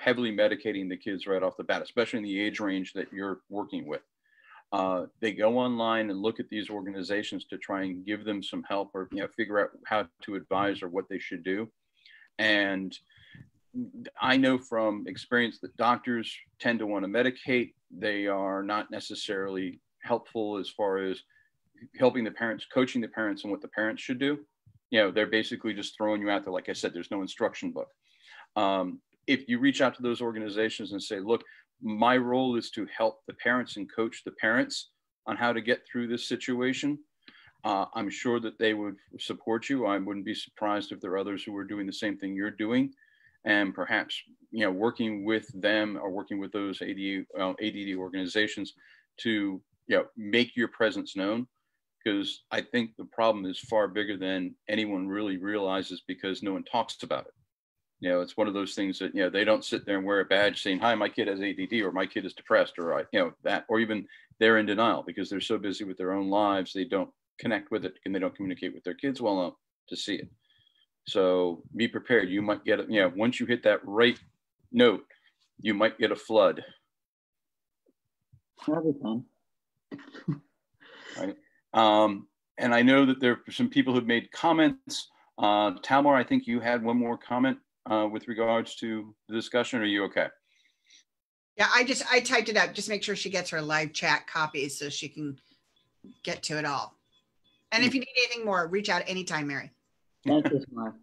heavily medicating the kids right off the bat, especially in the age range that you're working with, they go online and look at these organizations to try and give them some help or, figure out how to advise or what they should do. And I know from experience that doctors tend to want to medicate. They are not necessarily helpful as far as helping the parents, coaching the parents on what the parents should do. They're basically just throwing you out there. Like I said, there's no instruction book. If you reach out to those organizations and say, look, my role is to help the parents and coach the parents on how to get through this situation, I'm sure that they would support you. I wouldn't be surprised if there are others who are doing the same thing you're doing, and perhaps, working with them or working with those ADD organizations to, make your presence known. Because I think the problem is far bigger than anyone really realizes, because no one talks about it. It's one of those things that, they don't sit there and wear a badge saying, hi, my kid has ADD, or my kid is depressed, or, that, or even they're in denial because they're so busy with their own lives. They don't connect with it and they don't communicate with their kids well enough to see it. So be prepared. You might get it. Once you hit that right note, you might get a flood. That'll be fun. Right. And I know that there are some people who've made comments. Tamar, I think you had one more comment with regards to the discussion. Are you okay? Yeah, I typed it up. Just make sure she gets her live chat copies so she can get to it all. And if you need anything more, reach out anytime, Mary. Thank you, Mark.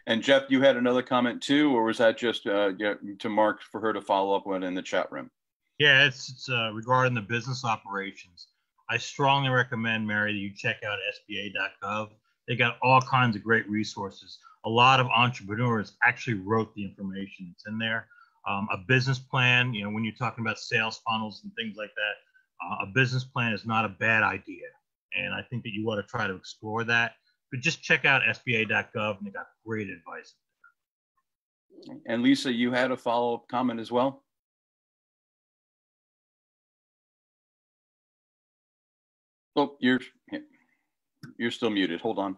And Jeff, you had another comment too, or was that just to Mark for her to follow up on in the chat room? Yeah, it's regarding the business operations. I strongly recommend, Mary, that you check out SBA.gov. They got all kinds of great resources. A lot of entrepreneurs actually wrote the information that's in there. A business plan, when you're talking about sales funnels and things like that, a business plan is not a bad idea. And I think that you ought to try to explore that. But just check out SBA.gov, and they got great advice. And Lisa, you had a follow-up comment as well? Oh, you're still muted. Hold on.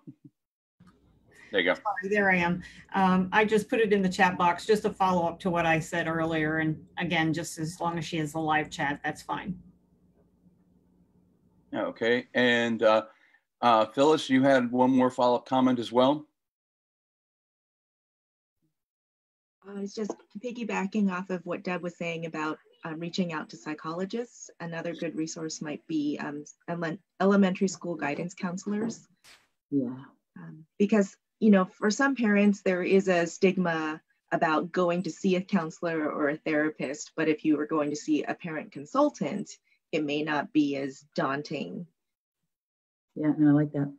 There you go. Sorry, there I am. I just put it in the chat box, just a follow up to what I said earlier. And again, just as long as she has a live chat, that's fine. Okay. And Phyllis, you had one more follow-up comment as well? It's just piggybacking off of what Deb was saying about reaching out to psychologists. Another good resource might be elementary school guidance counselors. Yeah. Because, for some parents, there is a stigma about going to see a counselor or a therapist, but if you are going to see a parent consultant, it may not be as daunting. Yeah, no, I like that.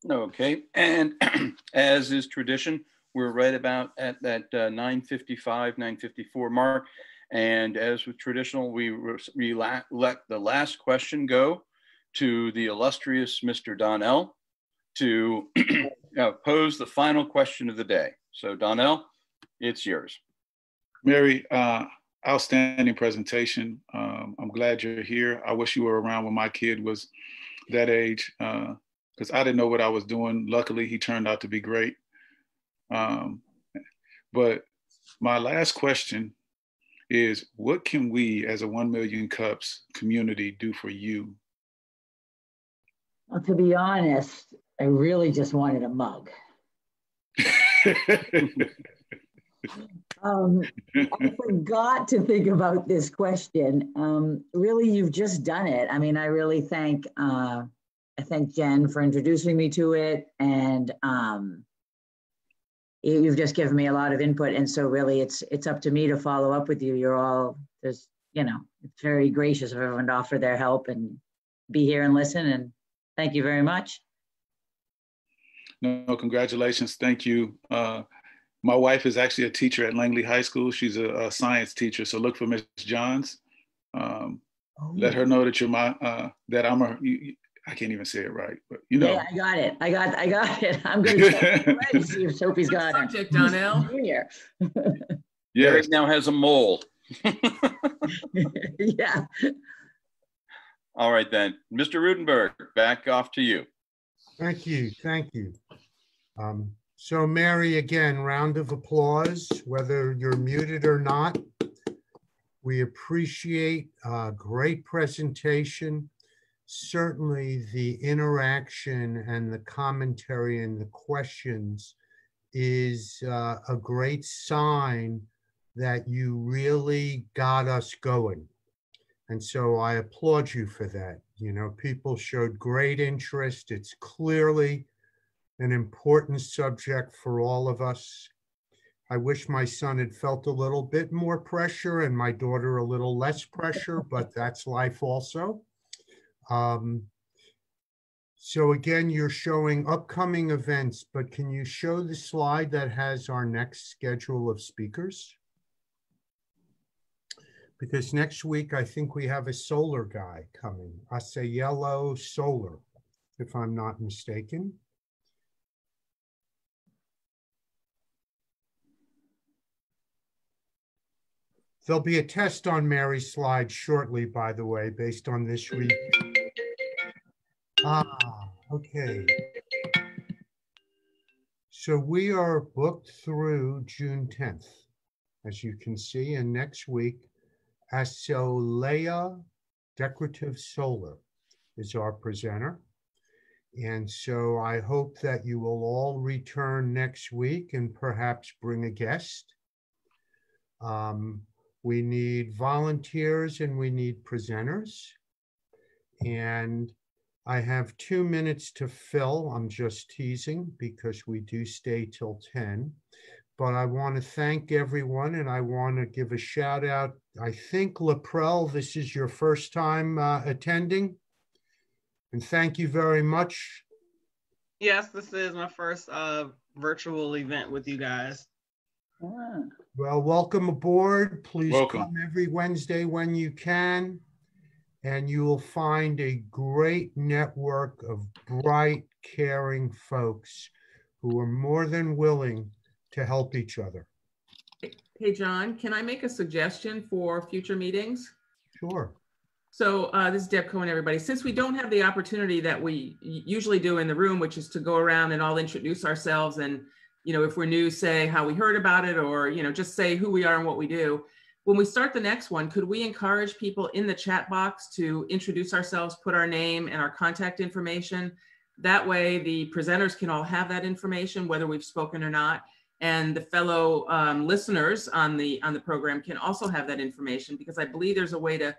Okay. And as is tradition, we're right about at that 9:55, 9:54 mark. And as with traditional, we let the last question go to the illustrious Mr. Donnell to pose the final question of the day. So Donnell, it's yours. Mary, outstanding presentation. I'm glad you're here. I wish you were around when my kid was that age, because I didn't know what I was doing. Luckily, he turned out to be great. But my last question is, what can we as a 1 Million Cups community do for you? Well, to be honest, I really just wanted a mug. I forgot to think about this question. Really, you've just done it. I mean, I really thank Jen for introducing me to it, and you've just given me a lot of input. And so really it's up to me to follow up with you. You're all, there's, you know, it's very gracious of everyone to offer their help and be here and listen. And thank you very much. No, congratulations. Thank you. My wife is actually a teacher at Langley High School. She's a science teacher. So look for Miss Johns. Let her know that you're that I'm I can't even say it right, but you know. Yeah, I got it. I got it. I'm going to check and see if Sophie's got it. Subject, Donnell. Yeah. Eric now has a mole. Yeah. All right then, Mr. Rudenberg, back off to you. Thank you. Thank you. So Mary, again, round of applause, whether you're muted or not. We appreciate a great presentation. Certainly the interaction and the commentary and the questions is a great sign that you really got us going. And so I applaud you for that. You know, people showed great interest. It's clearly an important subject for all of us. I wish my son had felt a little bit more pressure and my daughter a little less pressure, but that's life also. So again, you're showing upcoming events, but can you show the slide that has our next schedule of speakers? Because next week, I think we have a solar guy coming, Asayello Solar, if I'm not mistaken. There'll be a test on Mary's slide shortly, by the way, based on this week. Okay. So we are booked through June 10th, as you can see, and next week, Asolea Decorative Solar is our presenter. And so I hope that you will all return next week and perhaps bring a guest. We need volunteers and we need presenters. And I have 2 minutes to fill. I'm just teasing because we do stay till 10. But I want to thank everyone and I want to give a shout out. I think Laprelle, this is your first time attending. And thank you very much. Yes, this is my first virtual event with you guys. Well, welcome aboard. Please welcome. Come every Wednesday when you can. And you will find a great network of bright, caring folks who are more than willing to help each other. Hey, John, can I make a suggestion for future meetings? Sure. So this is Deb Cohen, everybody. Since we don't have the opportunity that we usually do in the room, which is to go around and all introduce ourselves and, you know, if we're new, say how we heard about it or, you know, just say who we are and what we do. When we start the next one, could we encourage people in the chat box to introduce ourselves, put our name and our contact information? That way the presenters can all have that information, whether we've spoken or not. And the fellow listeners on the program can also have that information, because I believe there's a way to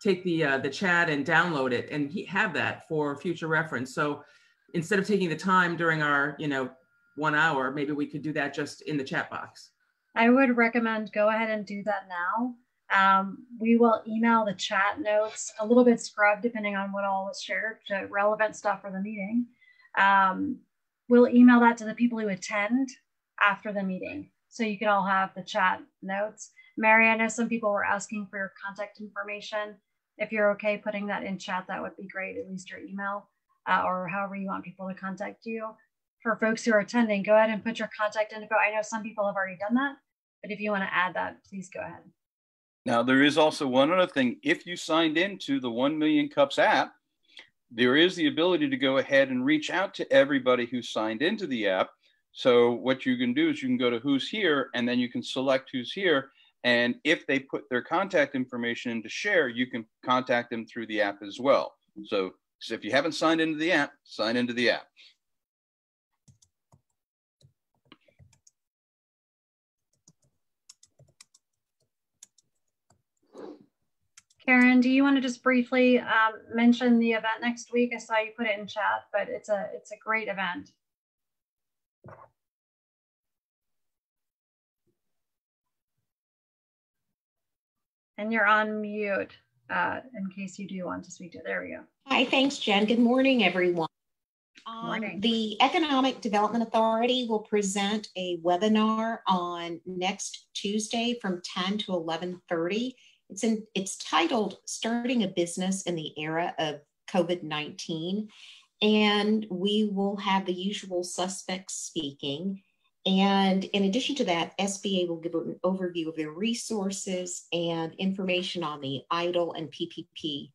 take the chat and download it and have that for future reference. So instead of taking the time during our 1 hour, maybe we could do that just in the chat box. I would recommend go ahead and do that now. We will email the chat notes a little bit scrubbed depending on what all was shared, to relevant stuff for the meeting. We'll email that to the people who attend after the meeting, so you can all have the chat notes. Mary, I know some people were asking for your contact information. If you're okay putting that in chat, that would be great, at least your email or however you want people to contact you. For folks who are attending, go ahead and put your contact info. I know some people have already done that, but if you want to add that, please go ahead. Now, there is also one other thing. If you signed into the 1 Million Cups app, there is the ability to go ahead and reach out to everybody who signed into the app. So what you can do is you can go to who's here, and then you can select who's here. And if they put their contact information in to share, you can contact them through the app as well. So if you haven't signed into the app, sign into the app. Karen, do you want to just briefly mention the event next week? I saw you put it in chat, but it's a great event. And you're on mute in case you do want to speak to. There we go. Hi, thanks, Jen. Good morning, everyone. Morning. The Economic Development Authority will present a webinar on next Tuesday from 10 to 11:30. It's titled Starting a Business in the Era of COVID-19. And we will have the usual suspects speaking. And in addition to that, SBA will give an overview of their resources and information on the EIDL and PPP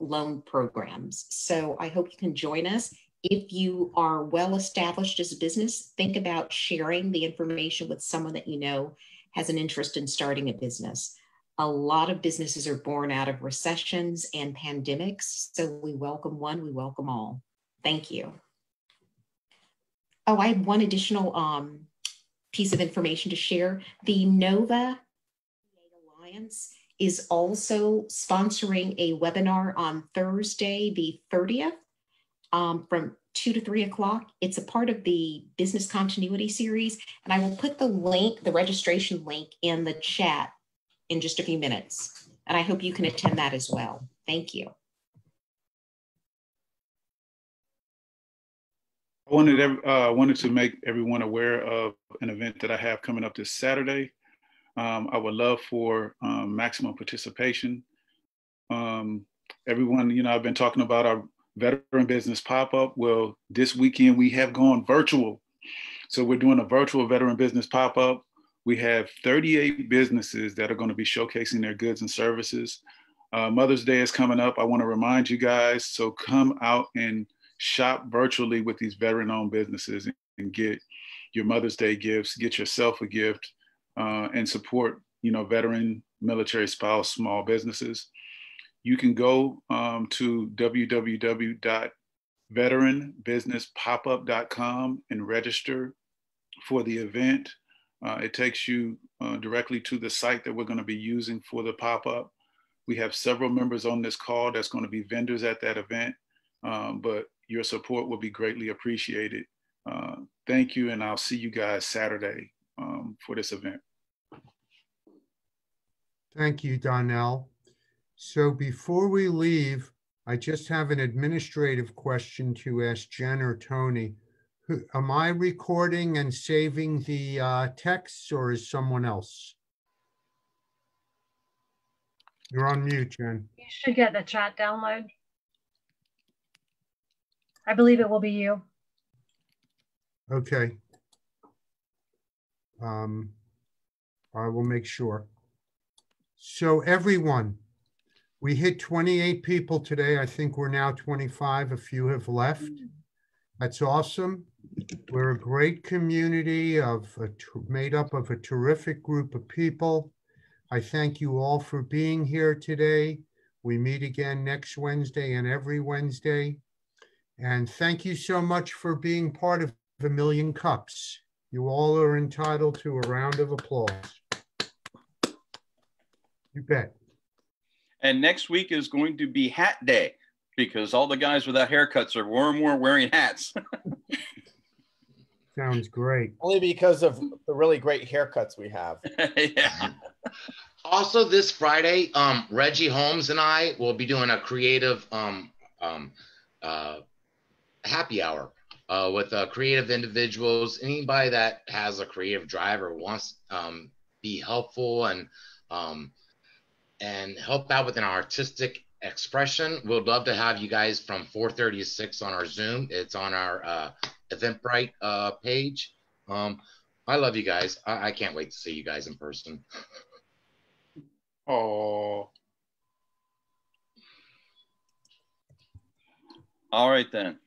loan programs. So I hope you can join us. If you are well established as a business, think about sharing the information with someone that you know has an interest in starting a business. A lot of businesses are born out of recessions and pandemics. So we welcome one, we welcome all. Thank you. Oh, I have one additional piece of information to share. The NOVA Alliance is also sponsoring a webinar on Thursday, the 30th, from 2 to 3 o'clock. It's a part of the business continuity series, and I will put the link, the registration link, in the chat in just a few minutes. And I hope you can attend that as well. Thank you. I wanted to make everyone aware of an event that I have coming up this Saturday. I would love for maximum participation. Everyone, you know, I've been talking about our veteran business pop-up. Well, this weekend we have gone virtual. So we're doing a virtual veteran business pop-up. We have 38 businesses that are going to be showcasing their goods and services. Mother's Day is coming up. I want to remind you guys, so come out and shop virtually with these veteran-owned businesses and get your Mother's Day gifts, get yourself a gift, and support, you know, veteran, military spouse, small businesses. You can go to www.veteranbusinesspodup.com and register for the event. It takes you directly to the site that we're going to be using for the pop-up. We have several members on this call that's going to be vendors at that event, but your support will be greatly appreciated. Thank you, and I'll see you guys Saturday for this event. Thank you, Donnell. So before we leave, I just have an administrative question to ask Jen or Tony. Am I recording and saving the texts, or is someone else? You're on mute, Jen. You should get the chat download. I believe it will be you. Okay. I will make sure. So everyone, we hit 28 people today. I think we're now 25. A few have left. That's awesome. We're a great community made up of a terrific group of people. I thank you all for being here today. We meet again next Wednesday and every Wednesday. And thank you so much for being part of 1Million Cups. You all are entitled to a round of applause. You bet. And next week is going to be Hat Day, because all the guys without haircuts are more and more wearing hats. Sounds great. Only because of the really great haircuts we have. Yeah. Also this Friday, Reggie Holmes and I will be doing a creative happy hour with creative individuals. Anybody that has a creative drive or wants to be helpful and help out with an artistic expression, we'd love to have you guys from 4:30 to 6 on our Zoom. It's on our Eventbrite page. I love you guys. I can't wait to see you guys in person. Oh. All right then.